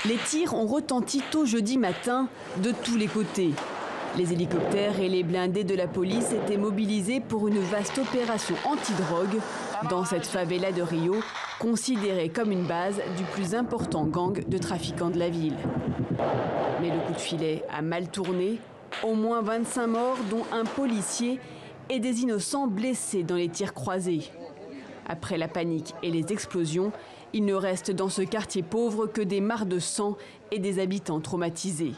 Les tirs ont retenti tôt jeudi matin de tous les côtés. Les hélicoptères et les blindés de la police étaient mobilisés pour une vaste opération anti-drogue dans cette favela de Rio, considérée comme une base du plus important gang de trafiquants de la ville. Mais le coup de filet a mal tourné. Au moins 25 morts, dont un policier, et des innocents blessés dans les tirs croisés. Après la panique et les explosions, il ne reste dans ce quartier pauvre que des mares de sang et des habitants traumatisés.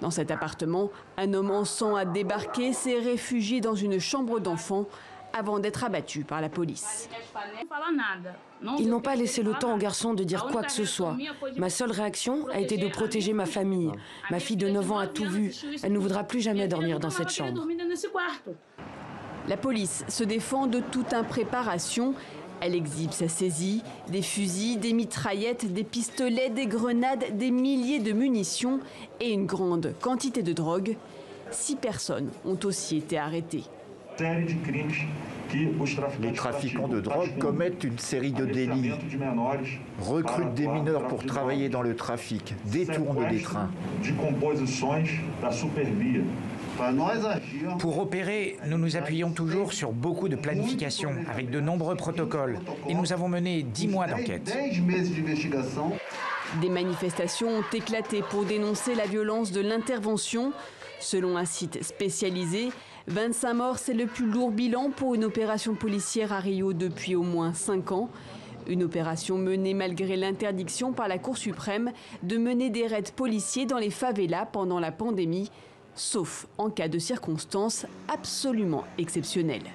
Dans cet appartement, un homme en sang a débarqué, s'est réfugié dans une chambre d'enfant avant d'être abattu par la police. Ils n'ont pas laissé le temps aux garçons de dire quoi que ce soit. Ma seule réaction a été de protéger ma famille. Ma fille de 9 ans a tout vu. Elle ne voudra plus jamais dormir dans cette chambre. La police se défend de toute impréparation. Elle exhibe sa saisie, des fusils, des mitraillettes, des pistolets, des grenades, des milliers de munitions et une grande quantité de drogue. 6 personnes ont aussi été arrêtées. Les trafiquants de drogue commettent une série de délits, recrutent des mineurs pour travailler dans le trafic, détournent des trains. Pour opérer, nous nous appuyons toujours sur beaucoup de planification, avec de nombreux protocoles. Et nous avons mené 10 mois d'enquête. Des manifestations ont éclaté pour dénoncer la violence de l'intervention. Selon un site spécialisé, 25 morts, c'est le plus lourd bilan pour une opération policière à Rio depuis au moins 5 ans. Une opération menée malgré l'interdiction par la Cour suprême de mener des raids policiers dans les favelas pendant la pandémie, sauf en cas de circonstances absolument exceptionnelles.